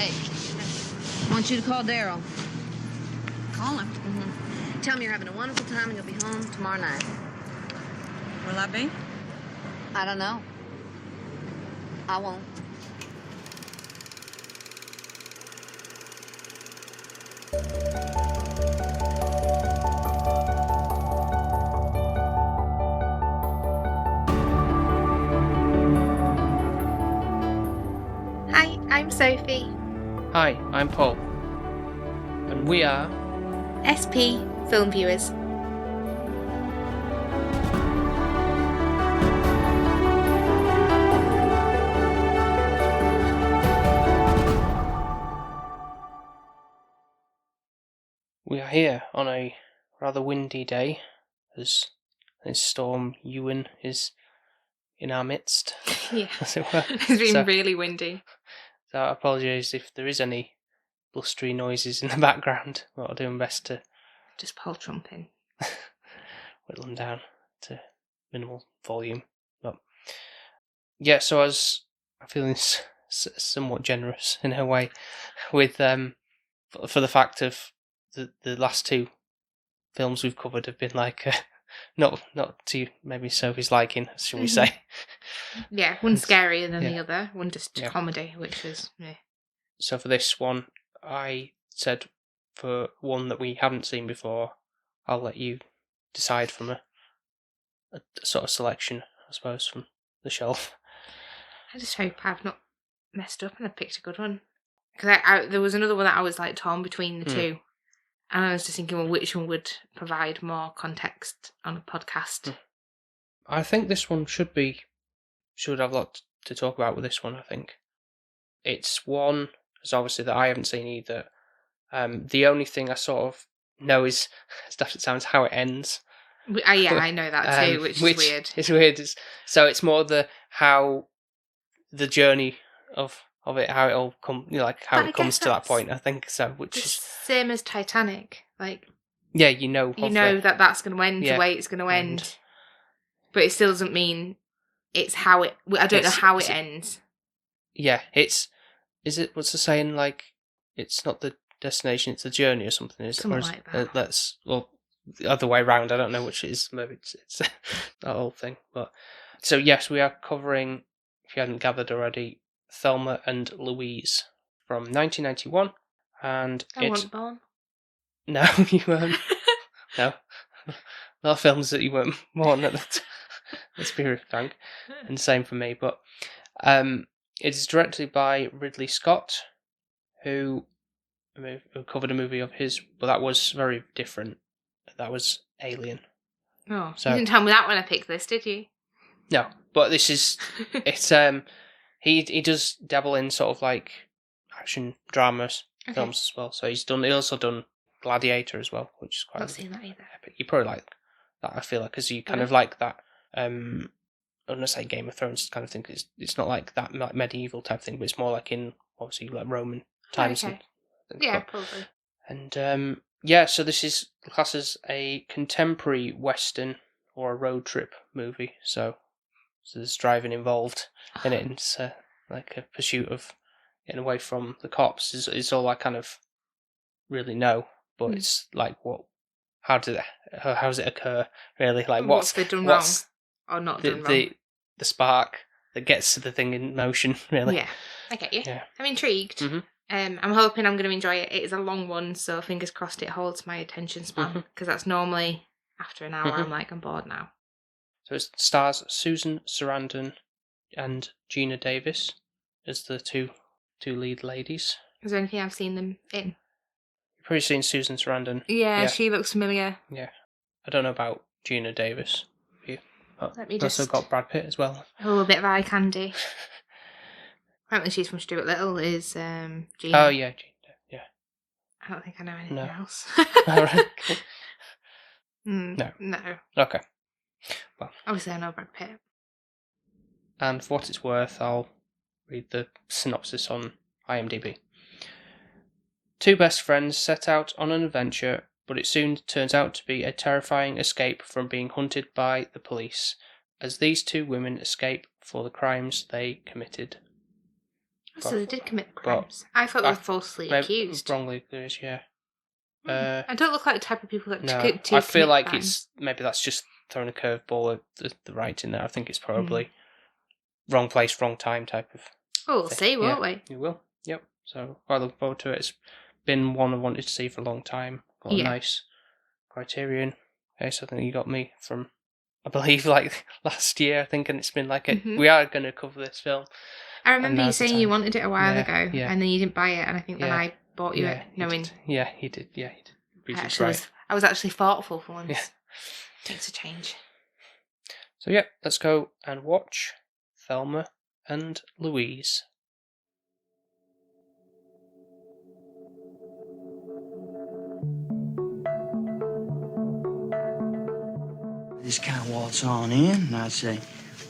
Hey, I want you to call Daryl. Call him. Mm-hmm. Tell him you're having a wonderful time and you'll be home tomorrow night. Will I be? I don't know. I won't. Hi, I'm Sophie. Hi, I'm Paul. And we are SP Film Viewers. we are here on a rather windy day, as this storm Ewan is in our midst, Yeah, as it were. it's been really windy. So I apologise if there is any blustery noises in the background, but I'll do my best to Just Paul trumping. whittle them down to minimal volume. But yeah, so I'm feeling somewhat generous in a way with for the fact of the last two films we've covered have been like not to maybe Sophie's liking, shall we say. Yeah, one scarier than Yeah. the other, one just Yeah. comedy, which was So for this one, I said for one that we haven't seen before, I'll let you decide from a sort of selection, I suppose, from the shelf. I just hope I've not messed up and I picked a good one. Because there was another one that I was like torn between the two. And I was just thinking, well, which one would provide more context on a podcast? I think this one should have a lot to talk about with this one, I think. It's one, as obviously, that I haven't seen either. The only thing I sort of know is, as daft it sounds, how it ends. Yeah, I know that too, which is weird. It's weird. So it's more how the journey of it, how it all how it comes to that point. I think so. Which is same as Titanic. Like, yeah, you know that that's going to end the way it's going to end, but it still doesn't mean it's how it. I don't know how it ends. Yeah, is it? What's the saying? Like, it's not the destination, it's the journey, or something. Is something it? Like that. The other way around. I don't know which it is. Maybe it's that whole thing. But so yes, we are covering, if you hadn't gathered already, Thelma and Louise from 1991, and I wasn't born. No, you weren't. No, a lot of films that you weren't born at the let's be frank, and same for me. But it is directed by Ridley Scott, who covered a movie of his, but that was very different. That was Alien. Oh, so, you didn't tell me that when I picked this, did you? No, but this is it's he does dabble in sort of like action dramas films as well. So he also done Gladiator as well, which is quite. Not seen that either. Epic. You probably like that. I feel like because you kind of like that. I'm gonna say Game of Thrones kind of thing. It's not like that like medieval type thing, but it's more like in obviously like Roman times. Okay. Probably. And so this is classed as a contemporary western or a road trip movie. So there's driving involved in it, and it's like a pursuit of getting away from the cops. Is all I kind of really know. But it's like how does it occur really? Like what's they done wrong or not done wrong? The spark that gets the thing in motion, really. Yeah, I get you. Yeah. I'm intrigued. Mm-hmm. I'm hoping I'm going to enjoy it. It is a long one, so fingers crossed it holds my attention span, because that's normally after an hour I'm bored now. So it stars Susan Sarandon and Gina Davis as the two lead ladies. Is there anything I've seen them in? You've probably seen Susan Sarandon. Yeah, she looks familiar. Yeah. I don't know about Gina Davis. Let me just... also got Brad Pitt as well. Oh, a bit of eye candy. Apparently she's from Stuart Little, is Gina. Oh, yeah, Gina, yeah. I don't think I know anything else. Alright. No. Okay. Well, obviously I know Brad Pitt. And for what it's worth, I'll read the synopsis on IMDb. Two best friends set out on an adventure, but it soon turns out to be a terrifying escape from being hunted by the police, as these two women escape for the crimes they committed. So they did commit crimes. I thought they were falsely accused. Wrongly accused, yeah. I don't look like the type of people that No, to I feel like crimes. maybe that's just throwing a curveball at the writing there. I think it's probably wrong place, wrong time type of. Oh, we'll see, won't we? You will. Yep. So I look forward to it. It's been one I wanted to see for a long time. Got a nice Criterion. Okay, so I think you got me from, I believe, like last year. I think, and it's been like we are going to cover this film. I remember you saying you wanted it a while ago, yeah. and then you didn't buy it, and I think then I bought you it, knowing. He did. Yeah, he did. I was actually thoughtful for once. Yeah. Makes a change. So yeah, let's go and watch Thelma and Louise. Just kind of waltz on in, and I'd say,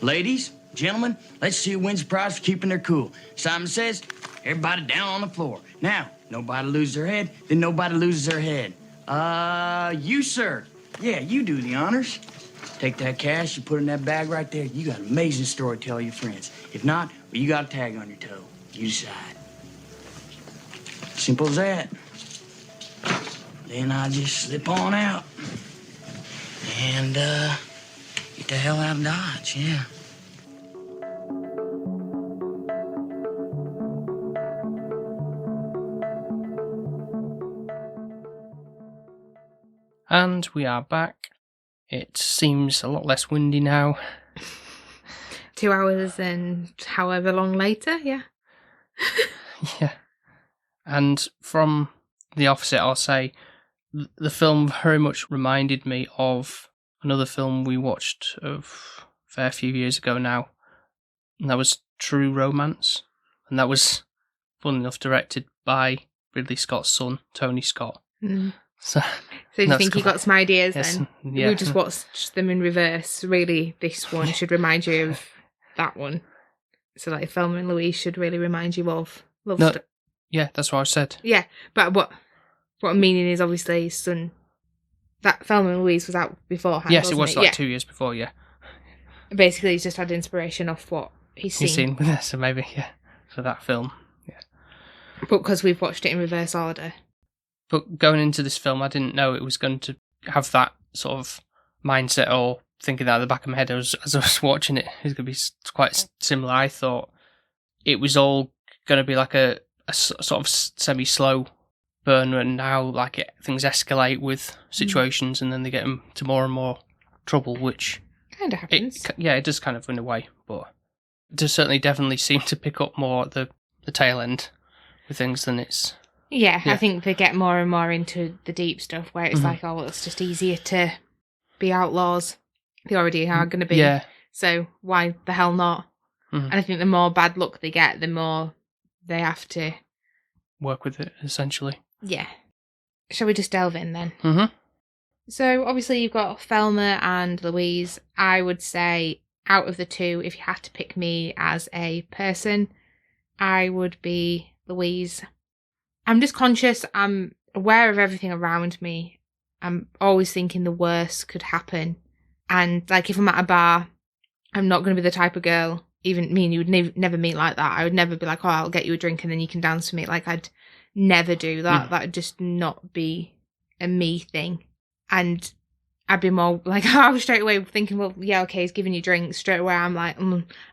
ladies, gentlemen, let's see who wins the prize for keeping their cool. Simon says, everybody down on the floor. Now, nobody loses their head, then nobody loses their head. You, sir. Yeah, you do the honors. Take that cash, you put it in that bag right there. You got an amazing story to tell your friends. If not, well, you got a tag on your toe. You decide. Simple as that. Then I just slip on out. And, get the hell out of Dodge, yeah. And we are back. It seems a lot less windy now. 2 hours and however long later, yeah. Yeah. And from the opposite, I'll say, the film very much reminded me of another film we watched a fair few years ago now, and that was True Romance, and that was, fun enough, directed by Ridley Scott's son, Tony Scott. So do you think you got some ideas then? Yeah. We just watched them in reverse. Really, this one should remind you of that one. So like Thelma and Louise should really remind you of Love Story. Yeah, that's what I said. Yeah, but what I'm meaning is obviously his son, that Thelma and Louise was out beforehand. Yes, it was like 2 years before, yeah. Basically, he's just had inspiration off what he's seen. So maybe, for that film, yeah. But because we've watched it in reverse order. But going into this film, I didn't know it was going to have that sort of mindset or thinking that at the back of my head as I was watching it. It was going to be quite similar. I thought it was all going to be like a sort of semi-slow burn, and now like things escalate with situations and then they get into more and more trouble, which kind of happens. It does kind of in a way, but it does definitely seem to pick up more at the tail end with things than it's... Yeah, I think they get more and more into the deep stuff where it's like, oh, well, it's just easier to be outlaws. They already are going to be. Yeah. So why the hell not? And I think the more bad luck they get, the more they have to... work with it, essentially. Yeah. Shall we just delve in then? So obviously you've got Thelma and Louise. I would say out of the two, if you had to pick me as a person, I would be Louise. I'm just conscious, I'm aware of everything around me. I'm always thinking the worst could happen. And like if I'm at a bar, I'm not going to be the type of girl, even me and you would never meet like that. I would never be like, oh, I'll get you a drink and then you can dance with me. Like I'd never do that. That would just not be a me thing. And I'd be more like, I was straight away thinking, well, yeah, okay, he's giving you drinks. Straight away I'm like,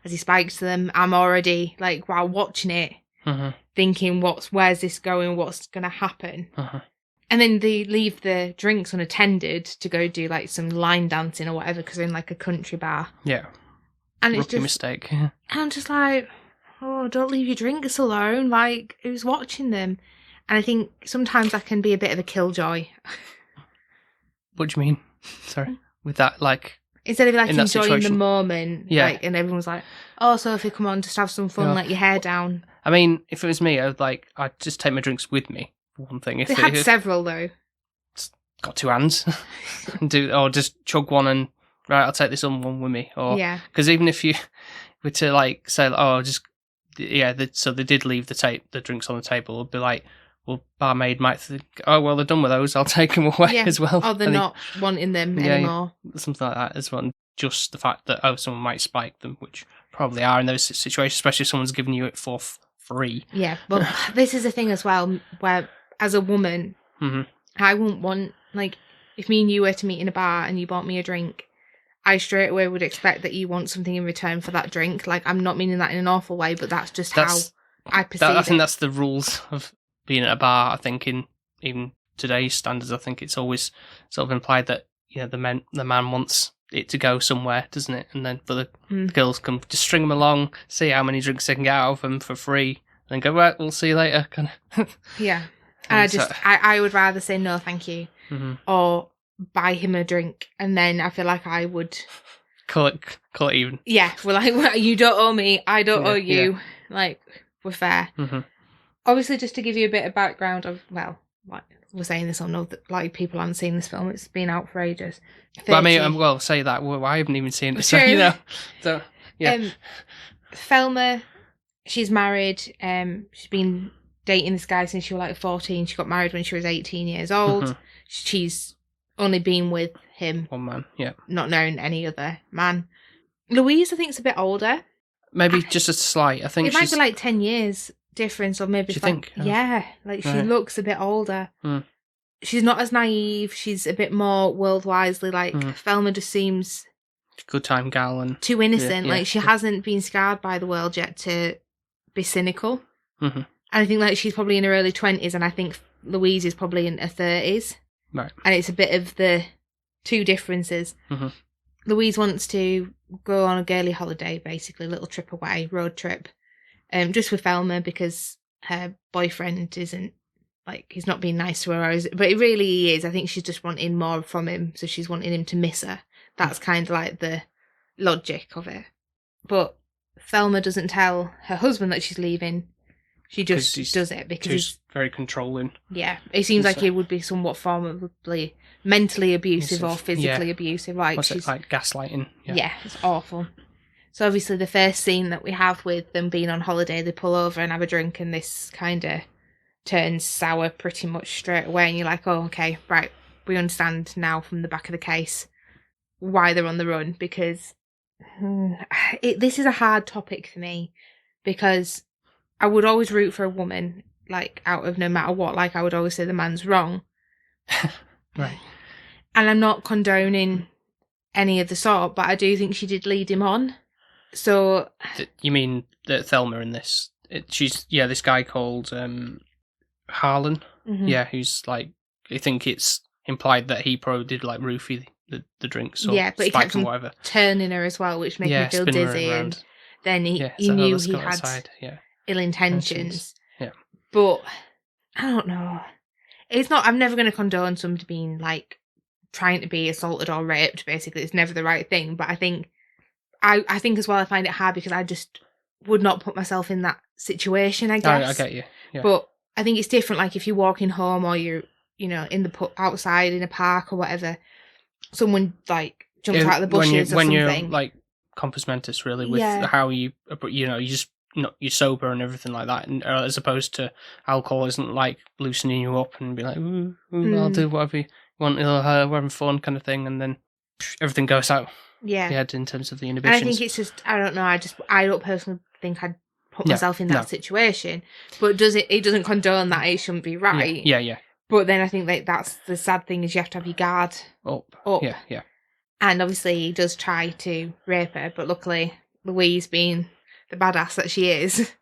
as he spikes them, I'm already like, while watching it, thinking, where's this going? What's going to happen? And then they leave the drinks unattended to go do like some line dancing or whatever because they're in like a country bar. Yeah. And it's rookie just mistake. And I'm just like, oh, don't leave your drinks alone. Like, who's watching them? And I think sometimes that can be a bit of a killjoy. What do you mean? Sorry. With that, like... Instead of like enjoying situation. the moment, like, and everyone's like, oh, Sophie, come on, just have some fun, let your hair down. I mean, if it was me, I'd just take my drinks with me, for one thing. If they had several, though. Got two hands. Or just chug one and, right, I'll take this on one with me. Or, because even if you were to, like, say, oh, just, so they did leave the drinks on the table, it'd be like, well, barmaid might think, oh, well, they're done with those, I'll take them away as well. Oh, they're not wanting them anymore. Something like that as well. Just the fact that, someone might spike them, which probably are in those situations, especially if someone's giving you it for free. Yeah, but this is a thing as well, where as a woman, I wouldn't want, like, if me and you were to meet in a bar and you bought me a drink, I straight away would expect that you want something in return for that drink. Like, I'm not meaning that in an awful way, but that's just how I perceive it. I think that's the rules of being at a bar. I think in even today's standards, I think it's always sort of implied that the man wants it to go somewhere, doesn't it? And then the girls can just string them along, see how many drinks they can get out of them for free, and then go, right, we'll see you later. Kind of. Yeah. And I would rather say no, thank you, or buy him a drink, and then I feel like I would call it even. Yeah, we're like, well, you don't owe me, I don't owe you. Yeah. Like, we're fair. Obviously, just to give you a bit of background of, well, like we're saying this on other, like, people haven't seen this film. It's been out for ages. Well, I mean, say that. Well, I haven't even seen it, so So yeah. Thelma, she's married. She's been dating this guy since she was like 14. She got married when she was 18 years old. She's only been with him. One man, yeah. Not known any other man. Louise, I think, is a bit older. Maybe just a slight. I think it might be like 10 years difference, or maybe. Do you think? Yeah, like she looks a bit older. She's not as naive. She's a bit more world wisely. Like Thelma just seems good time gal and too innocent. Like she hasn't been scarred by the world yet to be cynical. And I think like she's probably in her early 20s, and I think Louise is probably in her 30s. Right. And it's a bit of the two differences. Louise wants to go on a girly holiday, basically, a little trip away, road trip, just with Thelma, because her boyfriend isn't, like, he's not being nice to her, but it really he is. I think she's just wanting more from him, so she's wanting him to miss her. That's kind of like the logic of it. But Thelma doesn't tell her husband that she's leaving. She just does it because he's very controlling. Yeah, it seems like he would be somewhat formally mentally abusive or physically abusive. Like What's it like gaslighting? Yeah, it's awful. So obviously the first scene that we have with them being on holiday, they pull over and have a drink, and this kind of turns sour pretty much straight away. And you're like, oh, okay, right, we understand now from the back of the case why they're on the run, because this is a hard topic for me, because I would always root for a woman, like, out of no matter what. Like, I would always say the man's wrong. Right. And I'm not condoning any of the sort, but I do think she did lead him on. So... You mean that Thelma in this? She's this guy called Harlan. Yeah, who's, like, I think it's implied that he probably did, like, roofie the drinks or but he kept on whatever. Turning her as well, which made me feel dizzy. And then he knew he had... ill intentions. Yeah. But I don't know. It's not, I'm never going to condone somebody being like trying to be assaulted or raped, basically. It's never the right thing. But I think as well, I find it hard because I just would not put myself in that situation, I guess. I get you. Yeah. But I think it's different, like if you're walking home or you're, in the outside in a park or whatever, someone like jumps out of the bushes or when something. You're like compos mentis, really, with how you just you're sober and everything like that, and as opposed to alcohol isn't like loosening you up and be like, I'll do whatever you want, we're having fun kind of thing, and then everything goes out. Yeah, in terms of the inhibitions. And I think it's just, I don't know, I don't personally think I'd put myself in that situation, but it doesn't condone that it shouldn't be right. Yeah. But then I think like that's the sad thing, is you have to have your guard up. Yeah. And obviously he does try to rape her, but luckily Louise, being the badass that she is,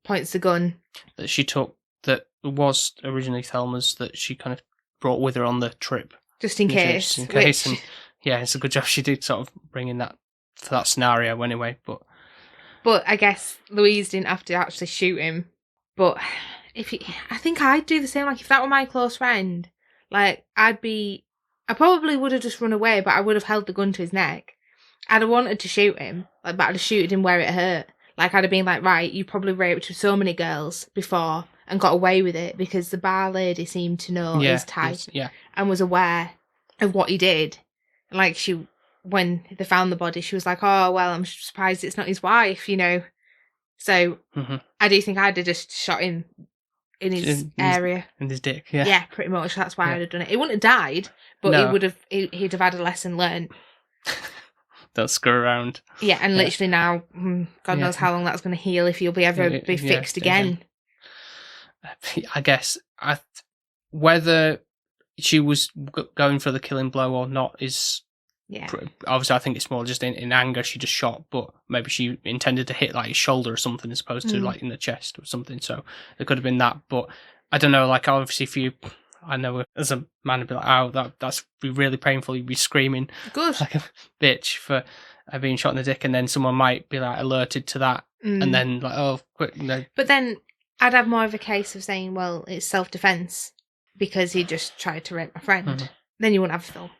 points the gun that she took, that was originally Thelma's, that she kind of brought with her on the trip, just in case. And it's a good job she did sort of bring in that for that scenario anyway. But I guess Louise didn't have to actually shoot him. But I think I'd do the same. Like if that were my close friend, like I probably would have just run away, but I would have held the gun to his neck. I'd have wanted to shoot him, but I'd have shooted him where it hurt. Like, I'd have been like, right, you probably raped so many girls before and got away with it, because the bar lady seemed to know his type and was aware of what he did. Like, when they found the body, she was like, oh, well, I'm surprised it's not his wife, So, I do think I'd have just shot him in his area. In his dick, yeah. Yeah, pretty much. That's why I'd have done it. He wouldn't have died, but he'd have had a lesson learned. They'll screw around. Yeah, and literally now, God knows how long that's going to heal if you'll be ever be fixed again. I guess whether she was going for the killing blow or not is obviously I think it's more just in anger she just shot, but maybe she intended to hit like his shoulder or something as opposed to like in the chest or something. So it could have been that, but I don't know. Like obviously, I know as a man, I'd be like, oh, that's be really painful. You'd be screaming like a bitch for being shot in the dick, and then someone might be like alerted to that, and then like, oh, quick, no. But then I'd have more of a case of saying, well, it's self-defense because he just tried to rape my friend. Then you wouldn't have a film.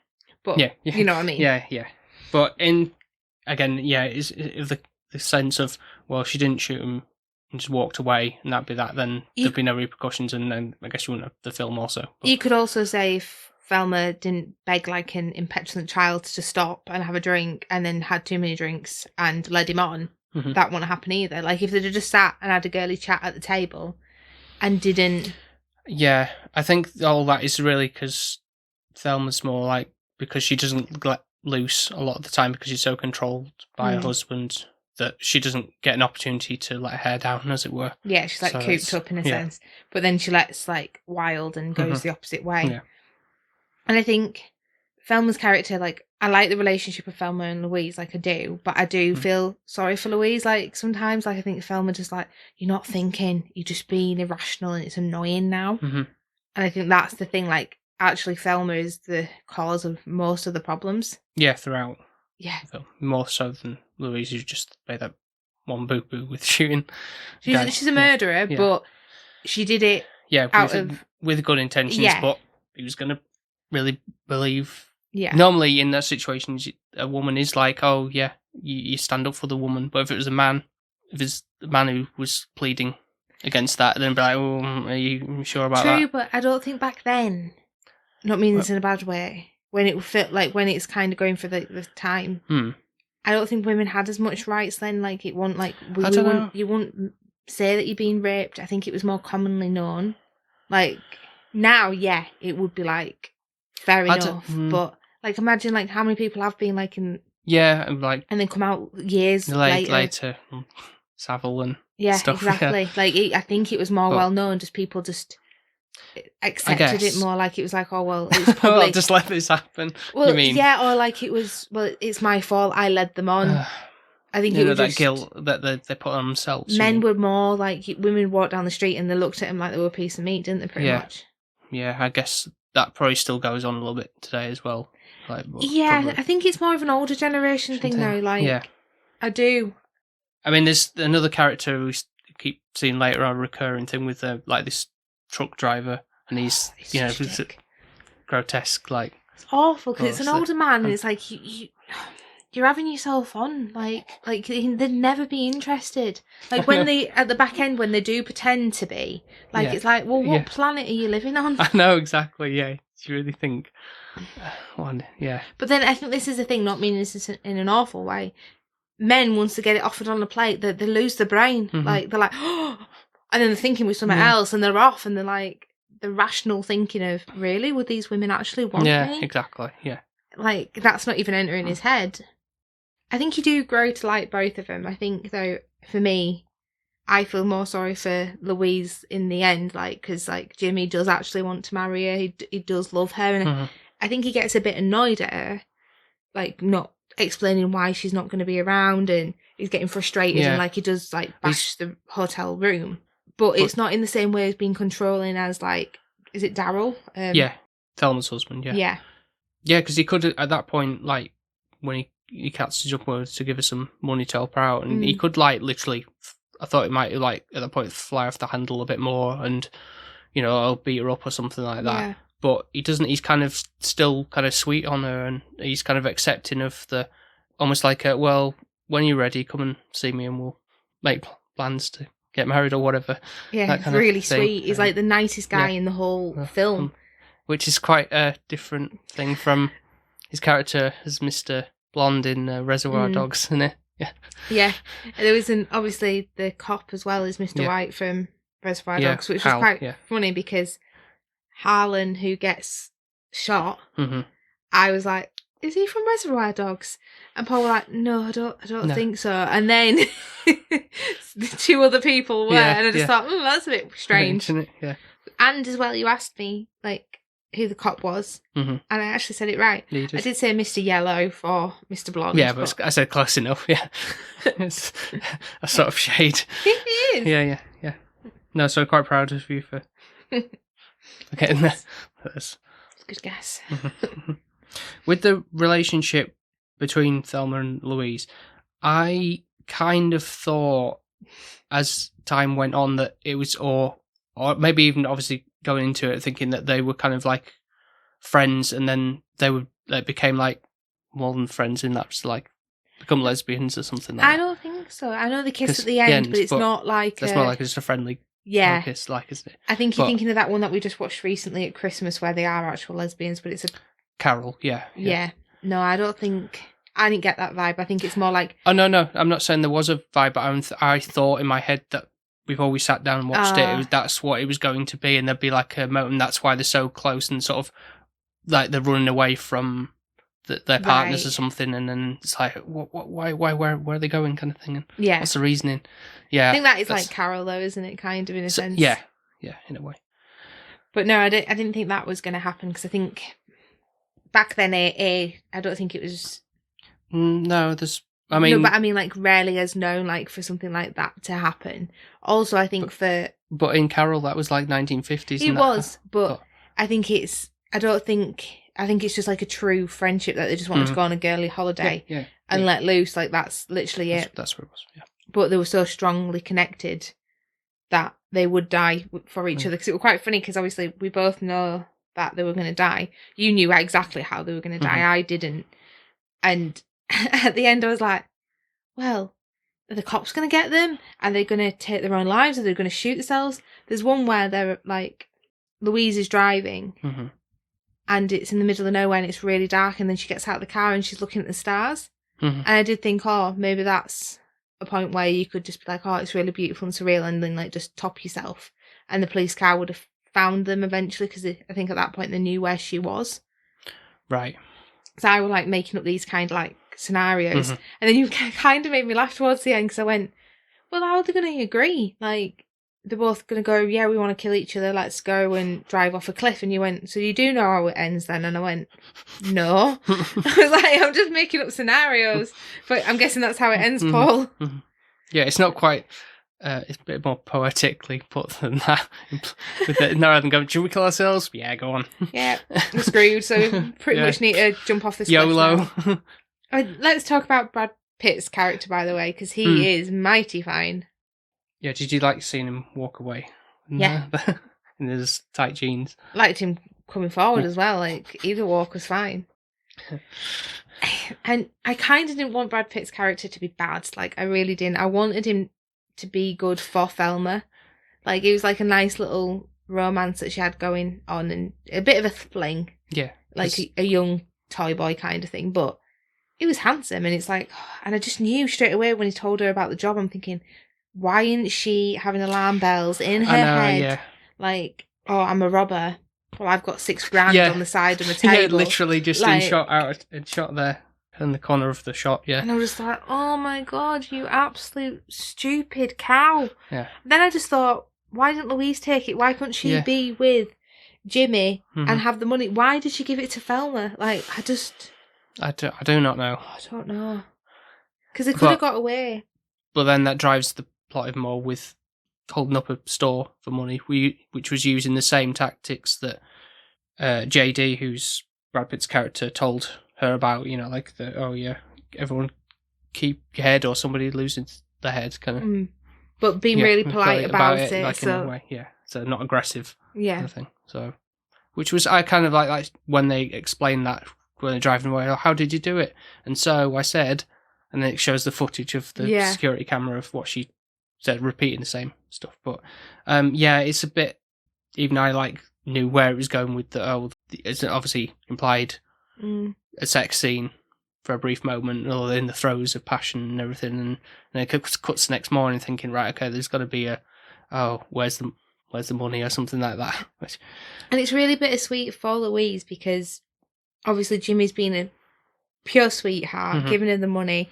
But you know what I mean? Yeah. But it's the sense of, well, she didn't shoot him and just walked away, and that'd be that. Then there'd be no repercussions, and then I guess you wouldn't have the film also. But. You could also say if Thelma didn't beg like an impetulant child to stop and have a drink, and then had too many drinks and led him on, that wouldn't happen either. Like if they'd have just sat and had a girly chat at the table and didn't. Yeah, I think all that is really because Thelma's more like, because she doesn't let loose a lot of the time because she's so controlled by her husband that she doesn't get an opportunity to let her hair down, as it were. Yeah, she's like cooped up in a sense. But then she lets like wild and goes the opposite way. Yeah. And I think Thelma's character, like, I like the relationship of Thelma and Louise, like I do, but I do feel sorry for Louise, like sometimes, like I think Thelma just like, you're not thinking, you're just being irrational and it's annoying now. And I think that's the thing, like, actually Thelma is the cause of most of the problems. Yeah, throughout. Yeah. More so than Louise, who just made that one boo-boo with shooting. She's a murderer, but she did it with good intentions, but he was going to really believe. Yeah. Normally in those situations, a woman is like, oh, yeah, you stand up for the woman. But if it was a man, if it's the man who was pleading against that, then be like, oh, are you sure about that? True, but I don't think back then, not meaning this in a bad way, when it felt like when it's kind of going for the time, I don't think women had as much rights then. Like it wasn't like you wouldn't say that you're being raped. I think it was more commonly known. Like now, yeah, it would be like fair enough, but like imagine like how many people have been like in and then come out years later. Savile and stuff. Exactly. Yeah. Like I think it was more well known. Just people just accepted it more, like it was like, oh well, it's probably I'll just let this happen. Well, you mean? Yeah, or like it was, well, it's my fault. I led them on. I think it was that guilt that they put on themselves. Men were more like women walked down the street and they looked at him like they were a piece of meat, didn't they? Pretty much. Yeah, I guess that probably still goes on a little bit today as well. Like, probably. I think it's more of an older generation thing though. Like, I do. I mean, there's another character we keep seeing later on, a recurring thing with like this truck driver, and he's grotesque. Like it's awful because it's an older man, and it's like you're having yourself on. Like they'd never be interested. Like when they at the back end when they do pretend to be, like it's like, well, what planet are you living on? I know exactly. Yeah, you really think one. Yeah, but then I think this is the thing. Not meaning this in an awful way. Men, once they get it offered on a plate, they lose their brain. Like they're like, oh, and then they're thinking with something else, and they're off, and they're like the rational thinking of, really, would these women actually want me? Yeah, exactly. Yeah, like that's not even entering his head. I think you do grow to like both of them. I think though, for me, I feel more sorry for Louise in the end, like because like Jimmy does actually want to marry her. He does love her, and I think he gets a bit annoyed at her, like not explaining why she's not going to be around, and he's getting frustrated and like he does like bash the hotel room, but it's not in the same way as being controlling as like, is it Daryl? Thelma's husband. Yeah, because he could at that point, like when he catches up with her to give her some money to help her out, and he could like literally, I thought it might like at that point fly off the handle a bit more, and I'll beat her up or something like that. But he doesn't. He's kind of still kind of sweet on her, and he's kind of accepting of the, almost like, well, when you're ready, come and see me, and we'll make plans to get married or whatever. Yeah, that really sweet. He's like the nicest guy in the whole film, which is quite a different thing from his character as Mr. Blonde in Reservoir Dogs, isn't it? Yeah. There was obviously the cop as well as Mr. White from Reservoir Dogs, which was quite funny because Harlan, who gets shot, I was like, is he from Reservoir Dogs? And Paul were like, no, I don't No. think so. And then the two other people were, Yeah, and I just thought, that's a bit strange. Isn't it? Yeah. And as well, you asked me like who the cop was, and I actually said it right. Yeah, I did say Mr. Yellow for Mr. Blonde. Yeah, but I said close enough. Yeah, it's a sort of shade. It is. Yeah. No, so quite proud of you for getting there. That's a good guess. With the relationship between Thelma and Louise, I kind of thought as time went on that it was, or maybe even obviously going into it thinking that they were kind of like friends, and then they became like more than friends, and that's like become lesbians or something like that. I don't think so. I know they kiss at the end, but it's not like that's more like just a friendly kiss, like, isn't it? I think you're thinking of that one that we just watched recently at Christmas where they are actual lesbians, but it's a Carol, yeah. No, I don't think I didn't get that vibe. I think it's more like no, I'm not saying there was a vibe, but I thought in my head that before we sat down and watched that's what it was going to be, and there'd be like a moment, and that's why they're so close and sort of like they're running away from their partners or something, and then it's like, why, where are they going, kind of thing, and what's the reasoning? Yeah, I think that is like Carol, though, isn't it? Kind of in a sense. Yeah, in a way. But no, I didn't think that was going to happen, because I think back then, I don't think it was. No, I mean, like rarely as known, like for something like that to happen. Also, I think but in Carol, that was like 1950s. It was, but I think I think it's just like a true friendship that they just wanted to go on a girly holiday and let loose. Like that's literally it. That's what it was. Yeah. But they were so strongly connected that they would die for each other. Because it was quite funny, because obviously we both know that they were going to die. You knew exactly how they were going to die. I didn't. And at the end, I was like, well, are the cops going to get them? Are they going to take their own lives? Are they going to shoot themselves? There's one where they're like, Louise is driving and it's in the middle of nowhere and it's really dark, and then she gets out of the car and she's looking at the stars. And I did think, maybe that's a point where you could just be like, it's really beautiful and surreal, and then like just top yourself. And the police car would have found them eventually, because I think at that point they knew where she was. Right. So I was like making up these kind of like scenarios. And then you kind of made me laugh towards the end, because I went, well, how are they going to agree? Like, they're both going to go, yeah, we want to kill each other, let's go and drive off a cliff. And you went, so you do know how it ends then? And I went, no. I was like, I'm just making up scenarios. But I'm guessing that's how it ends, Paul. Yeah, it's not quite, it's a bit more poetically put than that. Rather than going, should we kill ourselves? Yeah, go on. Yeah, we're screwed, so we pretty much need to jump off this YOLO. cliff now. Let's talk about Brad Pitt's character, by the way, because he is mighty fine. Yeah, did you like seeing him walk away? Yeah. In his tight jeans. Liked him coming forward as well. Like, either walk was fine. And I kind of didn't want Brad Pitt's character to be bad. Like, I really didn't. I wanted him to be good for Thelma. Like, it was like a nice little romance that she had going on, and a bit of a fling. Yeah. Like a young toy boy kind of thing. But he was handsome, and it's like, and I just knew straight away when he told her about the job, I'm thinking, why isn't she having alarm bells in her head? Yeah. Like, I'm a robber. Well, I've got $6,000 on the side of the table. Yeah, literally just like, in shot there in the corner of the shop. Yeah. And I was just like, oh my god, you absolute stupid cow. Yeah. Then I just thought, why didn't Louise take it? Why couldn't she be with Jimmy and have the money? Why did she give it to Thelma? Like, I do not know. I don't know. Because they could have got away. But then that drives the plot even more with holding up a store for money, which was using the same tactics that JD, who's Brad Pitt's character, told her about. You know, like everyone keep your head, or somebody losing their head, kind of. But being really polite about it, like so in a way, so not aggressive, kind of thing. So, which was I kind of like when they explained that when they're driving away. How did you do it? And so I said, and then it shows the footage of the security camera of what she said, repeating the same stuff. But it's a bit, even I knew where it was going with it's obviously implied a sex scene for a brief moment, or in the throes of passion and everything, and then it cuts the next morning thinking, right, okay, there's got to be where's the money or something like that. And it's really bittersweet for Louise, because obviously Jimmy's been pure sweetheart, giving her the money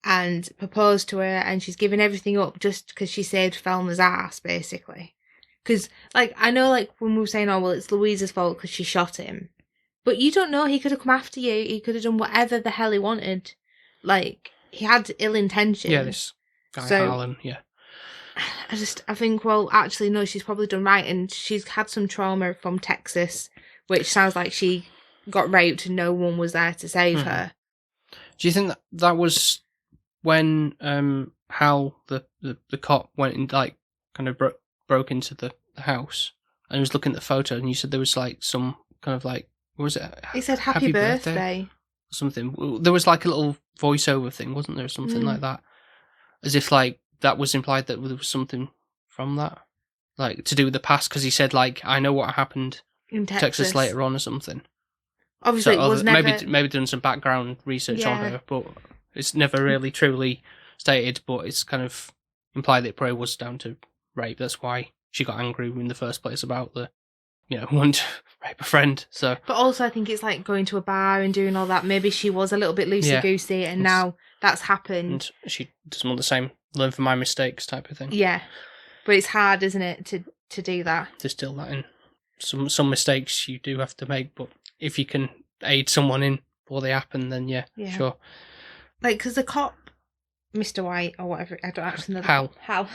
and proposed to her, and she's giving everything up just because she saved Thelma's ass, basically. Because, like, I know, like, when we were saying, oh, well, it's Louise's fault because she shot him. But you don't know, he could have come after you, he could have done whatever the hell he wanted. Like, he had ill intentions. Yeah, this guy Harlan, yeah. I think, well, actually, no, she's probably done right, and she's had some trauma from Texas, which sounds like she got raped and no one was there to save her. Do you think that was when Hal, the cop, went and, like, kind of broke into the house and was looking at the photo, and you said there was, like, some kind of, like, what was it? He said happy birthday. Something. There was, like, a little voiceover thing, wasn't there? Something like that. As if, like, that was implied that there was something from that. Like, to do with the past, because he said, like, I know what happened in Texas later on or something. Obviously, so it was never... Maybe done some background research on her, but it's never really truly stated, but it's kind of implied that it probably was down to rape. That's why she got angry in the first place about the, wanting to rape a friend. So, but also I think it's like going to a bar and doing all that. Maybe she was a little bit loosey-goosey, and now that's happened. And she doesn't want the same learn from my mistakes type of thing. Yeah. But it's hard, isn't it, to do that? Distill that in. Some mistakes you do have to make, but if you can aid someone in before they happen, then yeah. Sure. Like, because the cop, Mr. White, or whatever, I don't actually know. Hal.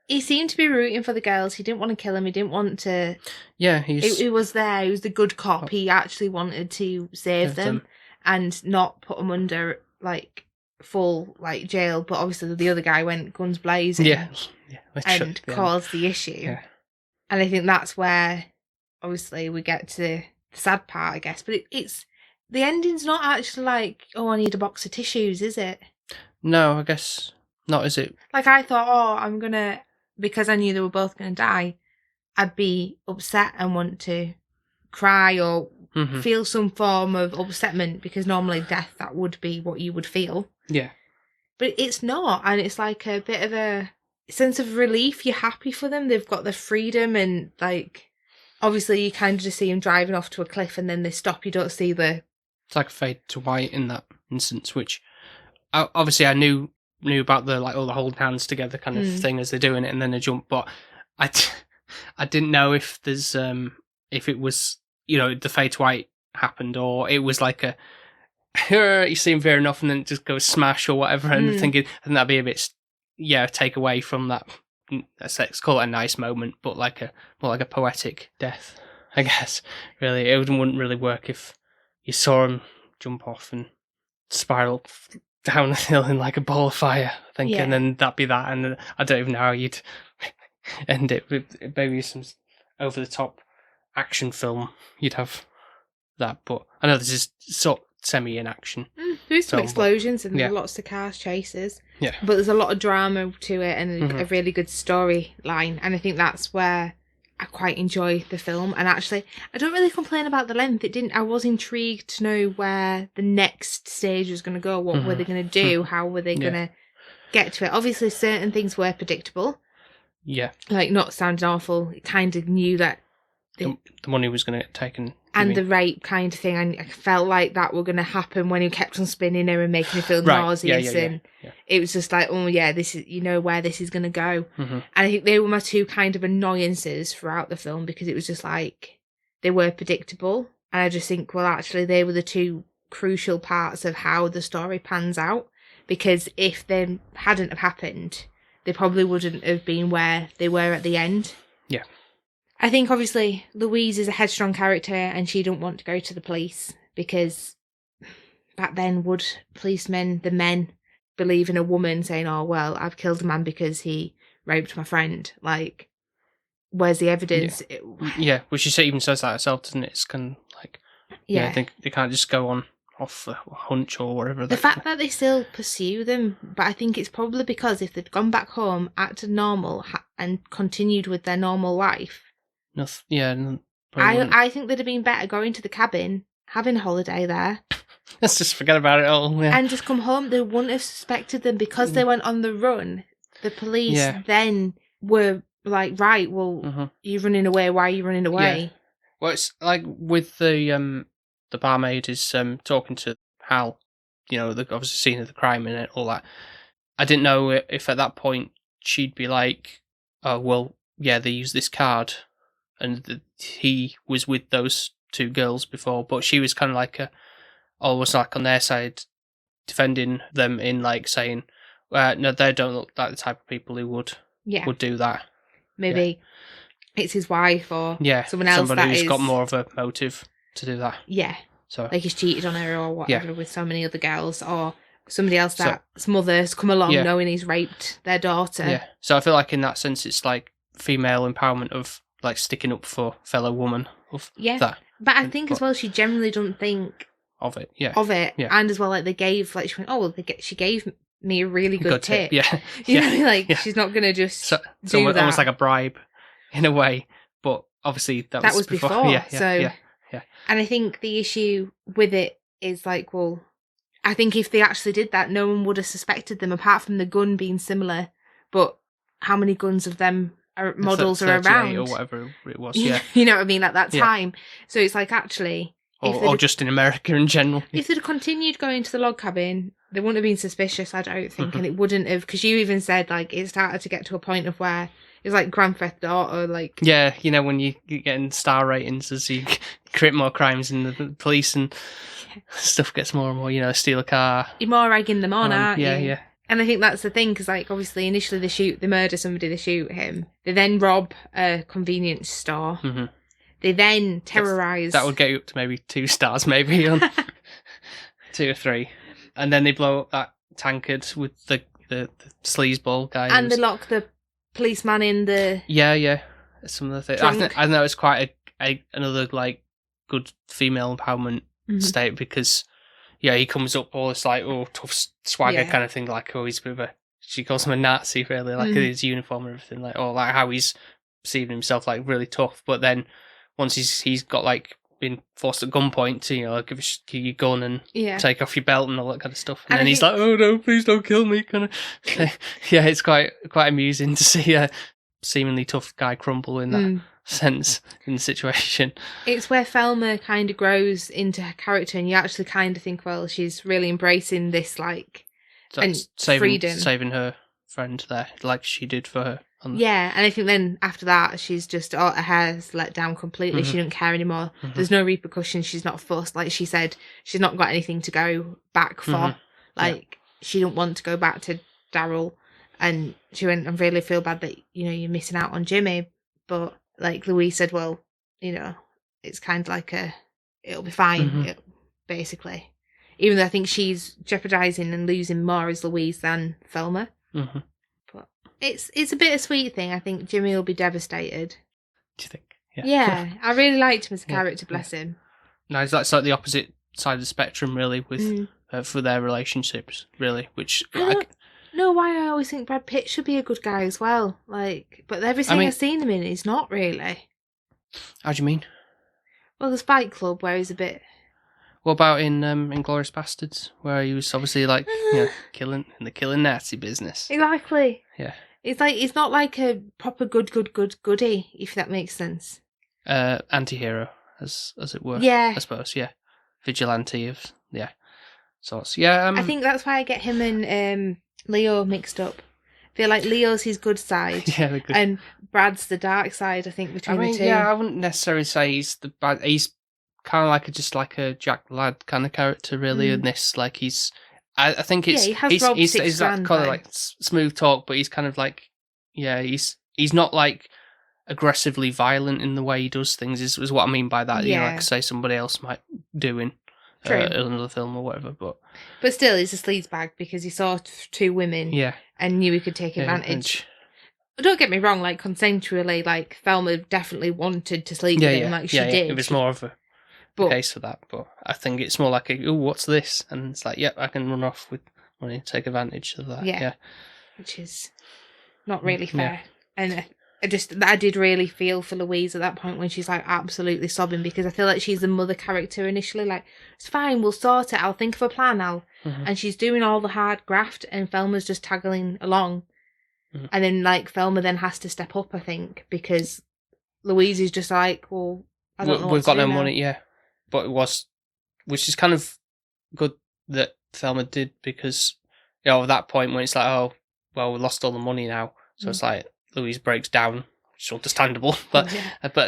He seemed to be rooting for the girls. He didn't want to kill him. He didn't want to... Yeah, he was there. He was the good cop. He actually wanted to save them and not put them under, like, full, like, jail. But obviously the other guy went guns blazing and caused the issue. Yeah. And I think that's where, obviously, we get to the sad part, I guess. But it's... The ending's not actually like, oh, I need a box of tissues, is it? No, I guess not, is it? Like, I thought, oh, I'm going to... Because I knew they were both going to die, I'd be upset and want to cry or feel some form of upsetment, because normally death, that would be what you would feel. Yeah. But it's not, and it's like a bit of a sense of relief. You're happy for them. They've got their freedom, and, like, obviously you kind of just see them driving off to a cliff and then they stop. You don't see the... It's like a fade to white in that instance, which obviously I knew about the, like, all the holding hands together kind of thing as they're doing it, and then they jump. But I didn't know if there's if it was, the fade to white happened, or it was like a you see him veering off and then it just goes smash or whatever, and thinking, and that'd be a bit take away from that. Let's call it a nice moment, but more like a poetic death, I guess. Really, it wouldn't really work if you saw him jump off and spiral down the hill in like a ball of fire, I think, and then that'd be that. And I don't even know how you'd end it. With maybe some over-the-top action film, you'd have that. But I know this is sort of semi in action. There's some explosions and lots of cars chases. Yeah. But there's a lot of drama to it and a really good storyline. And I think that's where I quite enjoy the film. And actually, I don't really complain about the length. I was intrigued to know where the next stage was going to go. What were they going to do? How were they going to get to it? Obviously, certain things were predictable. Yeah. Like, not sounding awful, it kind of knew that the money was going to get taken. And the rape kind of thing. I felt like that were going to happen when he kept on spinning her and making her feel nauseous. And it was just like, oh yeah, this is, where this is going to go. And I think they were my two kind of annoyances throughout the film, because it was just like, they were predictable. And I just think, well, actually, they were the two crucial parts of how the story pans out. Because if they hadn't have happened, they probably wouldn't have been where they were at the end. Yeah. I think, obviously, Louise is a headstrong character and she didn't want to go to the police, because back then, would policemen, the men, believe in a woman saying, oh, well, I've killed a man because he raped my friend? Like, where's the evidence? Yeah, well, she even says that herself, doesn't it? It's kind of like, I think they can't just go on off a hunch or whatever. The fact that they still pursue them, but I think it's probably because if they'd gone back home, acted normal, and continued with their normal life, I think they'd have been better going to the cabin, having a holiday there. Let's just forget about it all. Yeah. And just come home. They wouldn't have suspected them, because they went on the run. The police then were like, right, well, you're running away. Why are you running away? Yeah. Well, it's like with the the barmaid is talking to Hal, the obviously scene of the crime and all that. I didn't know if at that point she'd be like, oh, well, yeah, they used this card and he was with those two girls before, but she was kind of like almost like on their side, defending them in like saying, no, they don't look like the type of people who would do that. Maybe it's his wife or someone else somebody that who's got more of a motive to do that. Yeah. So like he's cheated on her or whatever with so many other girls, or somebody else that's mother's come along knowing he's raped their daughter. Yeah. So I feel like in that sense it's like female empowerment of like sticking up for fellow woman of that. But I think as well she generally doesn't think of it. Yeah. And as well, like they gave, like she went, oh well, she gave me a really good tip. Yeah. You know, like she's not gonna just do that. Almost like a bribe in a way, but obviously that was before. Yeah. And I think the issue with it is like, well, I think if they actually did that, no one would have suspected them apart from the gun being similar. But how many guns of them models are around? Or whatever it was, yeah. You know what I mean? At that time. So it's like actually... Or just in America in general. If they'd continued going to the log cabin, they wouldn't have been suspicious, I don't think. And it wouldn't have... Because you even said, like, it started to get to a point of where it's like Grand Theft Auto, like... Yeah, when you're getting star ratings as you commit more crimes and the police and stuff gets more and more, steal a car. You're more egging them on, aren't you? Yeah. And I think that's the thing, because, like, obviously, initially they murder somebody, they shoot him. They then rob a convenience store. Mm-hmm. They then terrorise... That would get you up to maybe 2 stars, maybe, on 2 or 3. And then they blow up that tankard with the sleazeball guy. And they lock the policeman in the... Yeah. Some of the things. I know it's quite another, like, good female empowerment state, because... Yeah, he comes up all this like tough swagger kind of thing, like he's a bit of a. She calls him a Nazi, really, like his uniform and everything, like like how he's perceiving himself like really tough. But then once he's got like been forced at gunpoint to give your gun and take off your belt and all that kind of stuff, and then he's like, oh no, please don't kill me, kind of. Yeah, it's quite amusing to see a seemingly tough guy crumble in that sense in the situation. It's where Thelma kind of grows into her character, and you actually kind of think, well, she's really embracing this like freedom, saving her friend there, like she did for her. Yeah, and I think then after that, she's just her hair's let down completely. She doesn't care anymore. There's no repercussions. She's not fussed. Like she said, she's not got anything to go back for. Like she didn't want to go back to Daryl, and she went, I really feel bad that you're missing out on Jimmy, but. Like Louise said, well, it's kind of like it'll be fine, basically. Even though I think she's jeopardising and losing more as Louise than Thelma. But it's a bittersweet thing. I think Jimmy will be devastated. Do you think? Yeah. I really liked him as a character, bless him. No, that's like the opposite side of the spectrum, really, with for their relationships, really, which... No, why I always think Brad Pitt should be a good guy as well. Like, but everything I've seen him in, he's not really. How do you mean? Well, there's Fight Club where he's a bit. What about in Inglourious Bastards, where he was obviously like killing Nazi business? Exactly. Yeah. It's like he's not like a proper goodie, if that makes sense. Anti-hero, as it were. Yeah. I suppose. Yeah. Vigilante of sorts. Yeah. I think that's why I get him and Leo mixed up. I feel like Leo's his good side, and Brad's the dark side. I think between the two. Yeah, I wouldn't necessarily say he's the bad. He's kind of like just like a Jack Lad kind of character, really. In this, like he's. I think it's he has robbed he's $6,000, kind of like smooth talk, but he's kind of like he's not like aggressively violent in the way he does things. Is what I mean by that. Like say somebody else might do in another film or whatever, but still, he's a sleazebag because he saw 2 women, and knew he could take advantage. Don't get me wrong, like consensually, like Thelma definitely wanted to sleep with him, like she did. It was more of a case for that, but I think it's more like what's this? And it's like, I can run off with money to take advantage of that. Which is not really fair. And I did really feel for Louise at that point when she's like absolutely sobbing, because I feel like she's the mother character initially. Like, it's fine, we'll sort it. I'll think of a plan now. And she's doing all the hard graft, and Thelma's just tagging along. And then like Thelma then has to step up, I think, because Louise is just like, well, I don't know. We've got no money, but it was which is kind of good that Thelma did, because at that point when it's like, oh well, we lost all the money now, so it's like Louise breaks down, which is understandable, but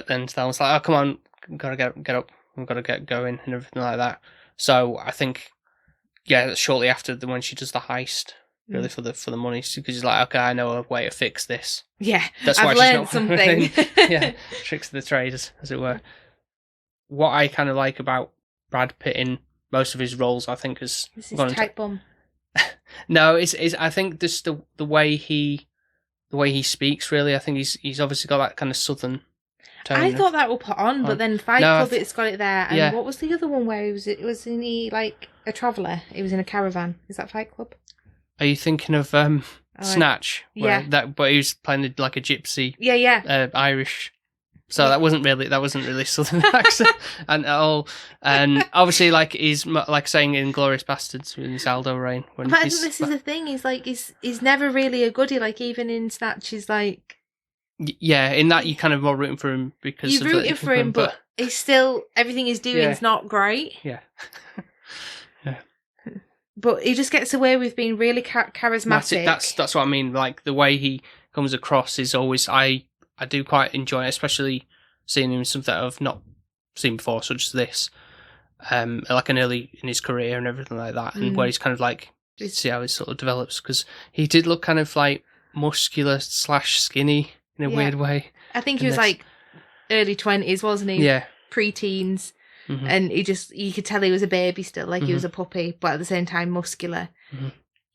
then Thelma's like, oh come on, we've got to get up, we've got to get going and everything like that. So I think shortly after when she does the heist, really for the money, because she's like, okay, I know a way to fix this. Yeah, that's I've why learned she's not something. Tricks of the trade, as it were. What I kind of like about Brad Pitt in most of his roles, I think, is This is tight bum. No, it's I think just the way he speaks. Really, I think he's obviously got that kind of southern tone. I thought that would put on, but then Fight Club, it's got it there. And what was the other one where wasn't he like a traveller? He was in a caravan. Is that Fight Club? Are you thinking of Snatch? But he was playing like a gypsy. Irish. So that wasn't really southern accent and at all. And obviously, like he's like saying in Glorious Bastards with his Aldo Rain. But I think this is the thing. He's like he's never really a goodie. Like even in Snatch, he's like. Yeah, in that you kind of more rooting for him because you're rooting for him, but he's still everything he's doing is not great. Yeah. But he just gets away with being really charismatic. That's what I mean. Like the way he comes across is always I do quite enjoy it, especially seeing him in something I've not seen before, such as this. Like an early in his career and everything like that, and where he's kind of like see how he sort of develops, because he did look kind of like muscular / skinny in a weird way. I think he was like early 20s, wasn't he? Yeah, pre-teens. And you could tell he was a baby still, like he was a puppy, but at the same time muscular.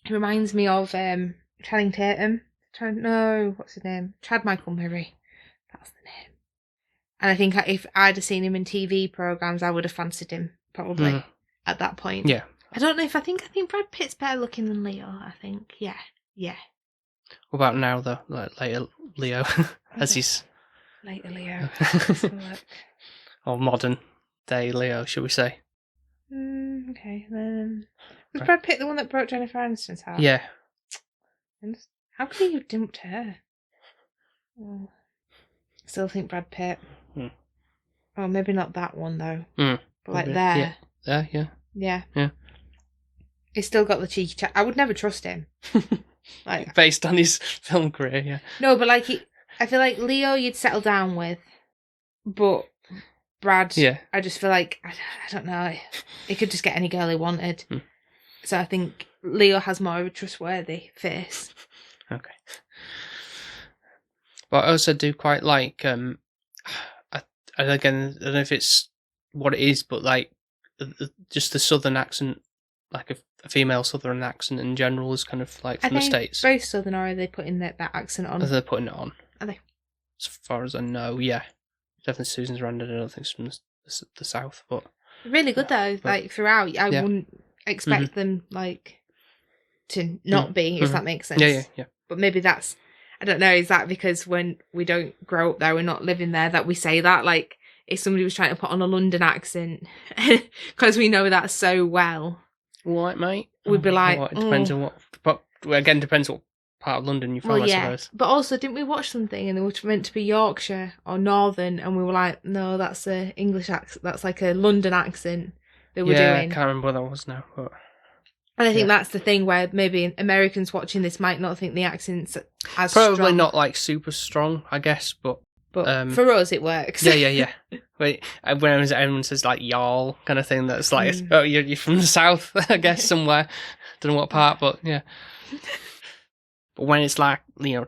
He reminds me of Channing Tatum. What's his name? Chad Michael Murray. That's the name. And I think if I'd have seen him in TV programmes, I would have fancied him, probably, at that point. Yeah. I don't know if I think Brad Pitt's better looking than Leo, I think. Yeah. What about now, though? Like later Leo, as he's... Later Leo. Or modern day Leo, should we say? Okay, then... Was Brad Pitt the one that broke Jennifer Aniston's heart? Yeah. How could he have dumped her? Oh. I still think Brad Pitt. Oh, maybe not that one, though. But like maybe. there. Yeah. He's still got the cheeky chat. I would never trust him. Like based on his film career, yeah. No, but like I feel like Leo you'd settle down with, but Brad, I just feel like I don't know. He could just get any girl he wanted. So I think Leo has more of a trustworthy face. Okay. But I also do quite like again, I don't know if it's what it is, but like just the southern accent, like a female southern accent in general is kind of like from the States. Very southern, or are they putting that accent on? Are they putting it on? Are they? As far as I know, yeah. Definitely Susan Sarandon, I don't think it's from the south, but... Really good though, like throughout. I wouldn't expect them like to not be, if that makes sense. Yeah. But maybe that's, I don't know, is that because when we don't grow up there, we're not living there, that we say that? Like, if somebody was trying to put on a London accent, because we know that so well. What, mate? We'd be like... It depends on what... But again, depends what part of London you're from, I suppose. But also, didn't we watch something and they were meant to be Yorkshire or Northern, and we were like, no, that's a English accent. That's like a London accent they were doing. Yeah, I can't remember what that was now. But... And I think that's the thing where maybe Americans watching this might not think the accent's as probably strong. not like super strong, I guess, but for us it works. Yeah. Wait, when everyone says like y'all kind of thing, that's like, oh, you're from the south, I guess, somewhere. Don't know what part, but yeah. But when it's like,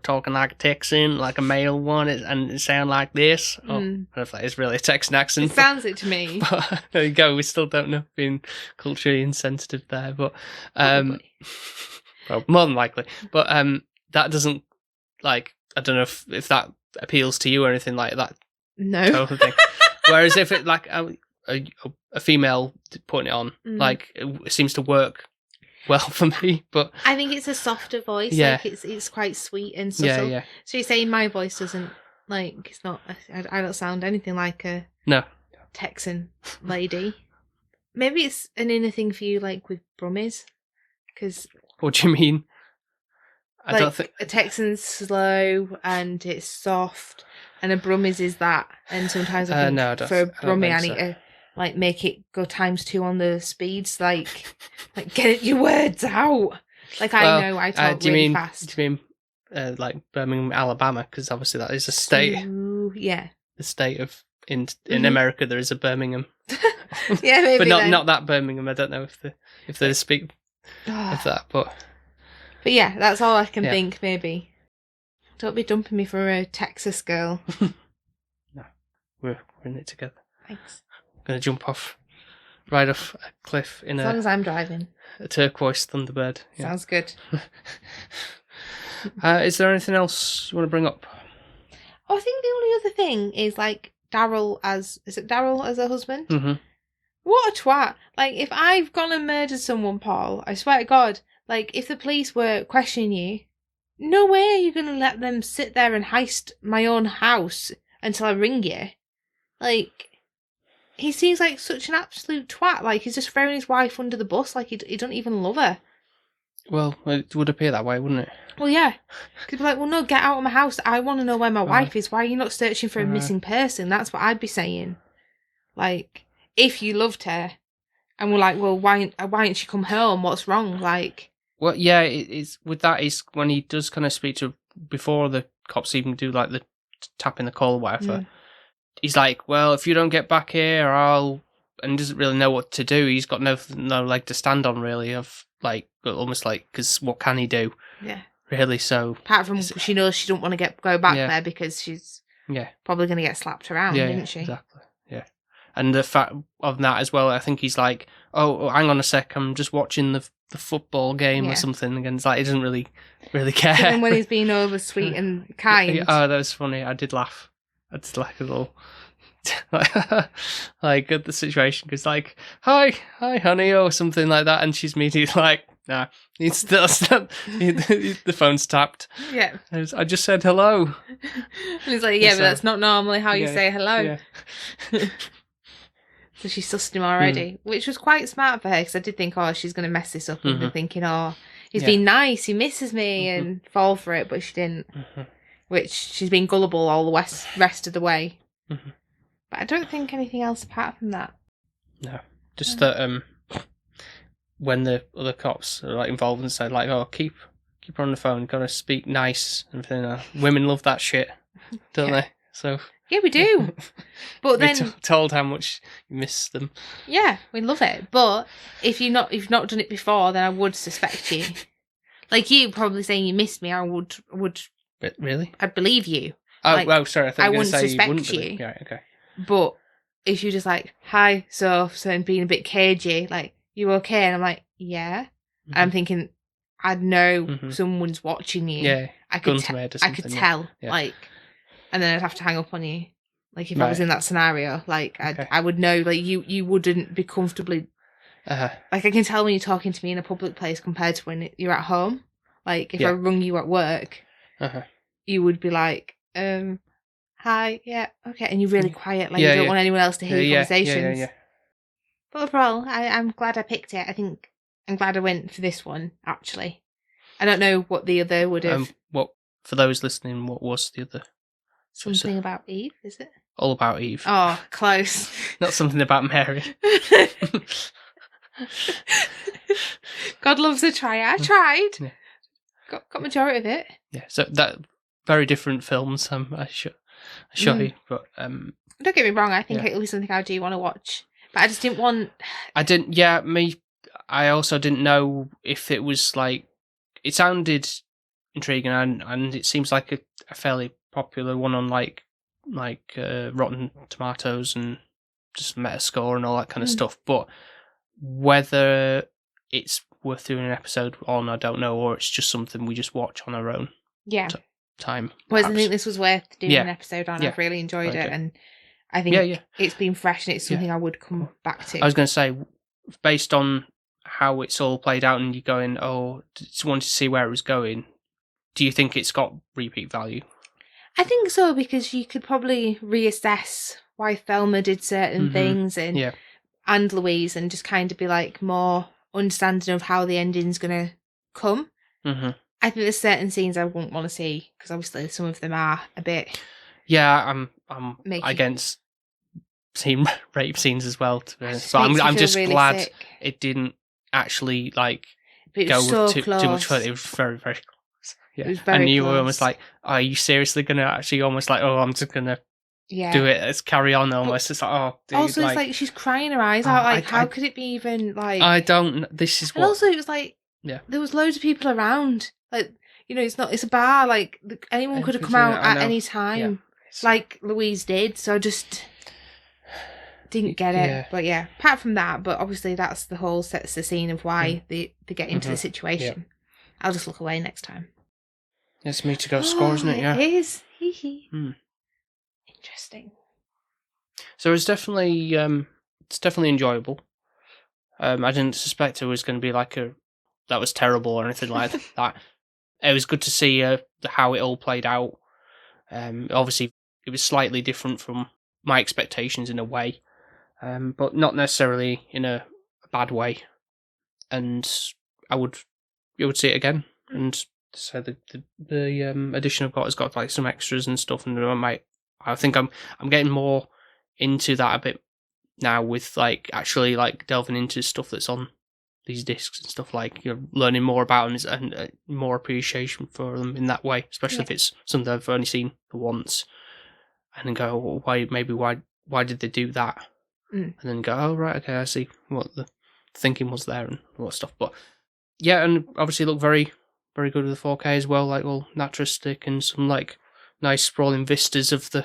talking like a Texan, like a male one, and it sound like this, I don't know if that is really a Texan accent. It sounds it to me. But there you go, we still don't know, being culturally insensitive there, but well, more than likely. But that doesn't, like, I don't know if that appeals to you or anything like that. No. Type of thing. Whereas if it, like, a female putting it on, like, it seems to work well for me, but I think it's a softer voice. Like it's quite sweet and subtle. Yeah. So you're saying my voice doesn't, like, it's not, I don't sound anything like a Texan lady. Maybe it's an inner thing for you, like with Brummies, because what do you mean? I don't think a Texan's slow and it's soft, and a Brummies is that. And sometimes I think for a Brummie I need to like make it go ×2 on the speeds, like get your words out. Like I know I talk really fast. Do you mean like Birmingham, Alabama? Because obviously that is a state. Ooh, yeah. The state of in America there is a Birmingham. Yeah, maybe. But then. not that Birmingham. I don't know if they speak of that, but yeah, that's all I can think. Maybe don't be dumping me for a Texas girl. No, we're in it together. Thanks. I'm gonna jump right off a cliff in as long as I'm driving. A turquoise Thunderbird. Yeah. Sounds good. Is there anything else you want to bring up? Oh, I think the only other thing is like Daryl as a husband? Mm-hmm. What a twat. Like, if I've gone and murdered someone, Paul, I swear to God, like, if the police were questioning you, no way are you going to let them sit there and heist my own house until I ring you. Like, he seems like such an absolute twat. Like, he's just throwing his wife under the bus. Like, he don't even love her. Well, it would appear that way, wouldn't it? Well, yeah. Could be like, well, no, get out of my house. I want to know where my wife is. Why are you not searching for a missing person? That's what I'd be saying. Like, if you loved her, and we're like, well, why didn't she come home? What's wrong? Like, well, yeah, it's with that is when he does kind of speak to before the cops even do like the tapping the call or whatever. He's like, well, if you don't get back here, and doesn't really know what to do. He's got no leg to stand on, really. Of like almost like because what can he do? Yeah. Really, so apart from she knows she don't want to go back there because she's probably going to get slapped around, isn't she? Exactly. Yeah, and the fact of that as well, I think he's like, oh, hang on a sec, I'm just watching the football game or something. Again, it's like he doesn't really care. Even when he's being over sweet and kind. Oh, that was funny. I did laugh. I did like a little. Like at the situation because like hi honey or something like that, and she's immediately like, nah, it's still the phone's tapped. Yeah, I just said hello. And he's like, yeah, but that's not normally how you say hello. Yeah. So she sussed him already, which was quite smart for her because I did think, oh, she's going to mess this up, and they're thinking, oh, he's been nice, he misses me, and fall for it, but she didn't. Which she's been gullible all the rest of the way. But I don't think anything else apart from that. No. Just that when the other cops are like involved and say like, oh, keep her on the phone, gotta speak nice and everything. Women love that shit, don't they? So yeah, we do. But then told how much you miss them. Yeah, we love it. But if you've not done it before, then I would suspect you. Like you probably saying you missed me, I would. Really? I'd believe you. Oh, like, well, sorry. I thought you were going to say suspect you wouldn't believe. Yeah, okay. But if you're just like, hi, so and being a bit cagey, like, you okay? And I'm like, yeah. And I'm thinking, I'd know someone's watching you. Yeah, I could tell, like, and then I'd have to hang up on you. Like, if I was in that scenario, like, I would know, like, you wouldn't be comfortably, like, I can tell when you're talking to me in a public place compared to when you're at home. Like, if I rung you at work, you would be like, hi, yeah, okay, and you're really quiet, like you don't want anyone else to hear your conversations. Yeah. But overall, I'm glad I picked it. I think I'm glad I went for this one, actually. I don't know what the other would have... What, for those listening, what was the other? Something about Eve, is it? All About Eve. Oh, close. Not something about Mary. God loves a try. I tried. Yeah. Got majority of it. Yeah, so that very different films. I show you, but don't get me wrong. I think it was something I do want to watch, but I just didn't want. I didn't. Yeah, me. I also didn't know if it was like. It sounded intriguing, and it seems like a fairly popular one on like Rotten Tomatoes and just Metascore and all that kind of stuff. But whether it's worth doing an episode on, I don't know, or it's just something we just watch on our own. Yeah. Time. Whereas I think this was worth doing an episode on. I've really enjoyed it, and I think it's been fresh, and it's something I would come back to. I was going to say, based on how it's all played out, and you're going, just wanted to see where it was going. Do you think it's got repeat value? I think so, because you could probably reassess why Thelma did certain things and Louise, and just kind of be like more understanding of how the ending's going to come. I think there's certain scenes I wouldn't want to see, because obviously some of them are a bit. Yeah, I'm against seen rape scenes as well, to be honest. Just But makes you I'm feel just really glad sick. it didn't actually like But it go was so too close. much further. It was very, very close. Yeah. It was very and you close. were almost like, are you seriously going to actually almost like, oh, I'm just going to Yeah. do it, let's carry on almost. It's like, oh, dude. Also, it's like she's crying her eyes out. Like, how could it be even like... I don't... This is what... And also, it was like... Yeah. There was loads of people around. Like, you know, it's a bar. Like, anyone could have come out at any time. Yeah. Like Louise did. So I just didn't get it. Yeah. But yeah, apart from that, but obviously that's the whole sets the scene of why they get into the situation. Yeah. I'll just look away next time. It's me to go score, isn't it? Yeah. It is. Hee hee. Interesting. So it's definitely enjoyable. I didn't suspect it was going to be like that was terrible or anything like that. It was good to see how it all played out. Obviously, it was slightly different from my expectations in a way, but not necessarily in a bad way. And I would see it again. And so the edition I've got has got like some extras and stuff, and I think I'm getting more into that a bit now with like actually like delving into stuff that's on these discs and stuff, like you're learning more about them and more appreciation for them in that way, especially if it's something I've only seen once, and then go, well, why did they do that? And then go, oh right, okay, I see what the thinking was there and all that stuff. But yeah, and obviously look very, very good with the 4K as well, like all naturalistic and some like nice sprawling vistas of the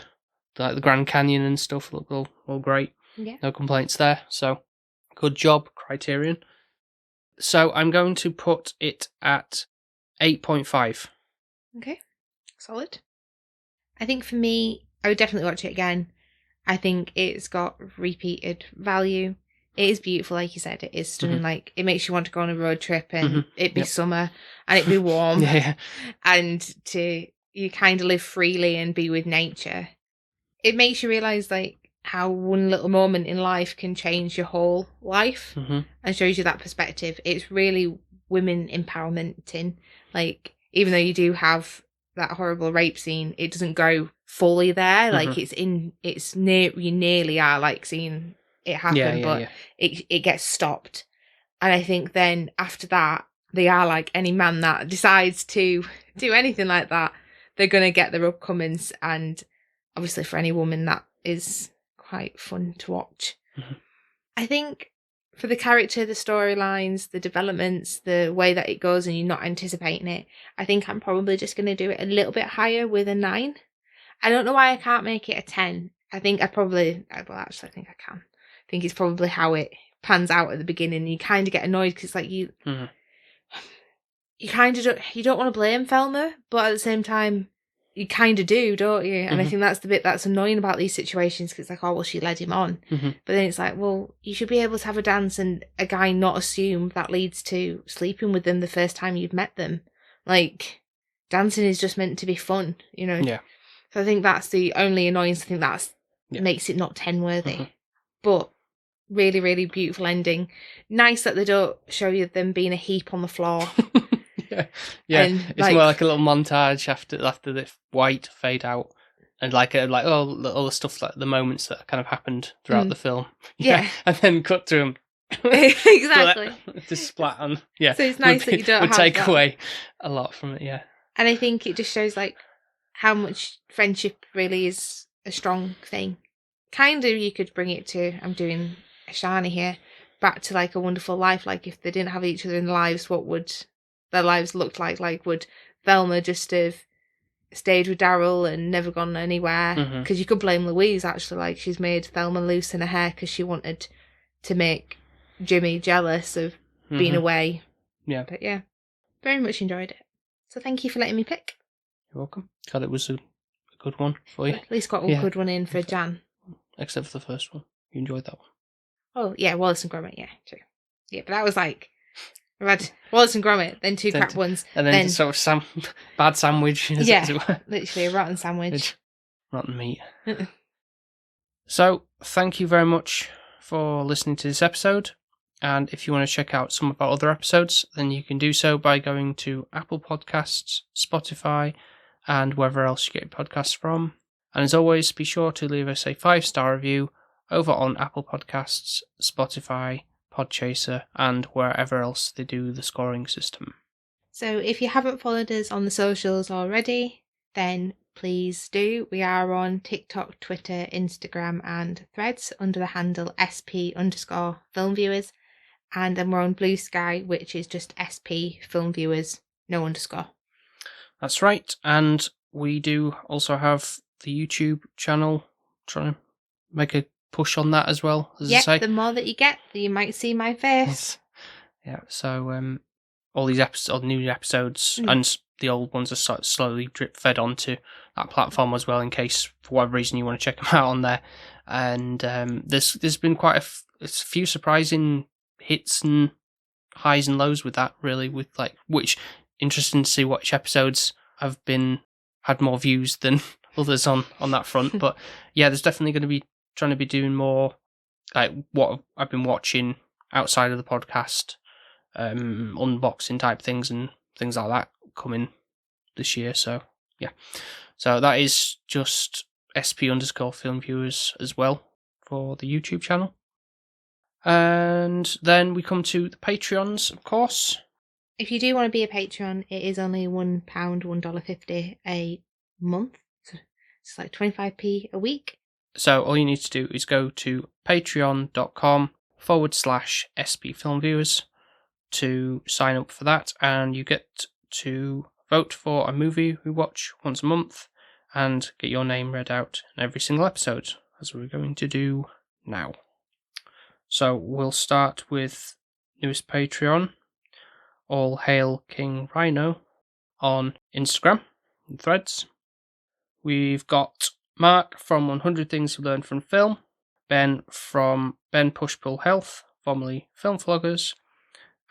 Grand Canyon and stuff. Look all great. Yeah. No complaints there. So good job, Criterion. So I'm going to put it at 8.5. Okay. Solid. I think for me, I would definitely watch it again. I think it's got repeated value. It is beautiful, like you said. It is stunning. Like, it makes you want to go on a road trip and it be summer and it be warm. And you kind of live freely and be with nature. It makes you realise, like, how one little moment in life can change your whole life and shows you that perspective. It's really women empowerment. Like, even though you do have that horrible rape scene, it doesn't go fully there. Like, you nearly are like seeing it happen, but it gets stopped. And I think then after that, they are like any man that decides to do anything like that, they're going to get their upcomings. And obviously for any woman, that is quite fun to watch. I think for the character, the storylines, the developments, the way that it goes and you're not anticipating it, I think I'm probably just going to do it a little bit higher with a 9. I don't know why I can't make it a 10. I think I can. I think it's probably how it pans out at the beginning. You kind of get annoyed because like you kind of you don't want to blame Thelma, but at the same time, you kind of do, don't you? And I think that's the bit that's annoying about these situations, because it's like, oh, well, she led him on. But then it's like, well, you should be able to have a dance and a guy not assume that leads to sleeping with them the first time you've met them. Like, dancing is just meant to be fun, you know? Yeah. So I think that's the only annoyance. I think that's makes it not 10 worthy. But really, really beautiful ending. Nice that they don't show you them being a heap on the floor. Yeah, and, it's more like a little montage after the white fade out, and all the stuff, like the moments that kind of happened throughout the film. And then cut to them. Exactly. Just splat on. Yeah. So it's nice that you don't would have take that. away a lot from it. Yeah. And I think it just shows like how much friendship really is a strong thing. Kind of, you could bring it to, I'm doing a Shani here, back to like A Wonderful Life. Like, if they didn't have each other in their lives, what would their lives look like? Like, would Thelma just have stayed with Daryl and never gone anywhere? Because you could blame Louise, actually. Like, she's made Thelma loosen her hair because she wanted to make Jimmy jealous of being away. Yeah. But yeah, very much enjoyed it. So thank you for letting me pick. You're welcome. God, it was a good one for you. At least got a good one in for Jan. Except for the first one. You enjoyed that one. Oh, yeah, Wallace and Gromit, yeah, true. Yeah, but that was like, we had Wallace and Gromit, then two crap ones. And then sort of bad sandwich. As it were. Literally a rotten sandwich. Rotten meat. So, thank you very much for listening to this episode. And if you want to check out some of our other episodes, then you can do so by going to Apple Podcasts, Spotify, and wherever else you get your podcasts from. And as always, be sure to leave us a 5-star review over on Apple Podcasts, Spotify, Podchaser, and wherever else they do the scoring system. So if you haven't followed us on the socials already, then please do. We are on TikTok, Twitter, Instagram, and Threads under the handle SP_filmviewers. And then we're on Blue Sky, which is just SP filmviewers, no underscore. That's right. And we do also have the YouTube channel, trying to make a push on that as well. As I say. The more that you get, you might see my face. Yeah, so all these episodes, new episodes, and the old ones are sort of slowly drip fed onto that platform as well, in case for whatever reason you want to check them out on there. And there's been quite a few surprising hits and highs and lows with that, really, with which interesting to see which episodes have had more views than others on that front. But yeah, there's definitely going to be trying to be doing more like what I've been watching outside of the podcast, unboxing type things and things like that coming this year. So yeah, so that is just SP_filmviewers as well for the YouTube channel. And then we come to the Patreons, of course. If you do want to be a Patreon, it is only £1, $1.50 a month. So it's like 25p a week. So all you need to do is go to patreon.com/SPFilmviewers to sign up for that, and you get to vote for a movie we watch once a month and get your name read out in every single episode, as we're going to do now. So we'll start with newest Patreon, All Hail King Rhino, on Instagram and Threads. We've got Mark from 100 Things You Learned from Film, Ben from Ben Push Pull Health, formerly Film Vloggers,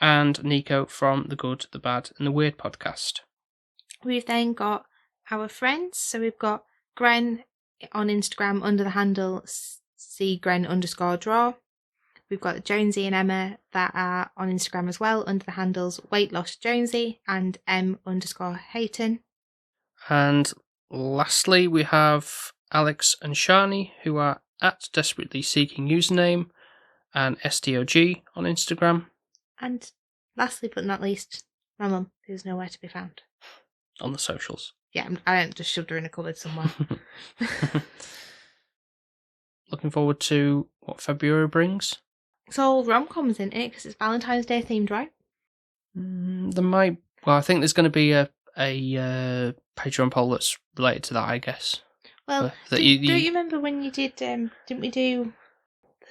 and Nico from The Good, The Bad and The Weird podcast. We've then got our friends. So we've got Gren on Instagram under the handle @cgren_draw. We've got Jonesy and Emma that are on Instagram as well under the handles Weight Loss Jonesy and M_Hayton. And lastly, we have Alex and Shani, who are at Desperately Seeking Username and SDOG on Instagram. And lastly but not least, my mum, who's nowhere to be found. On the socials. Yeah, I just shoved her in a cupboard somewhere. Looking forward to what February brings. It's all rom-coms, isn't it? Because it's Valentine's Day themed, right? I think there's going to be a Patreon poll that's related to that, I guess. Well, don't you remember when you did, didn't we do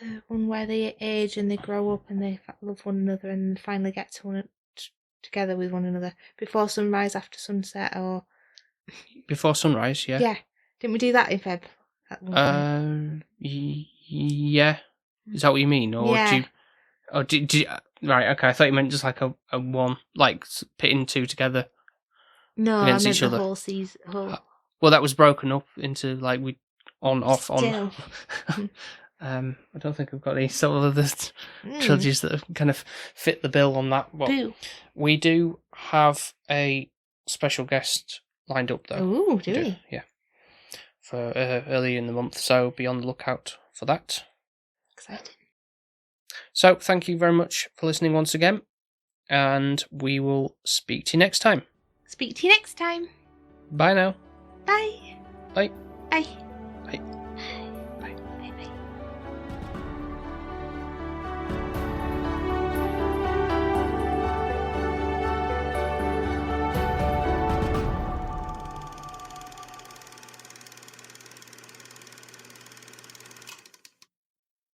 the one where they age and they grow up and they love one another and finally get together with one another before sunrise, after sunset, or... Before sunrise, yeah. Yeah. Didn't we do that in Feb? Yeah. Is that what you mean? Or yeah. did you... Right, okay, I thought you meant just like a one, like pitting two together. No, against I meant each the other. whole season. Well, that was broken up into like we on, off, Still. on. I don't think we've got any sort of other trilogies that kind of fit the bill on that. Well, we do have a special guest lined up, though. Ooh, do we? Yeah. For early in the month, so be on the lookout for that. Exciting. So, thank you very much for listening once again, and we will speak to you next time. Speak to you next time. Bye now. Bye. Bye. Bye. Bye.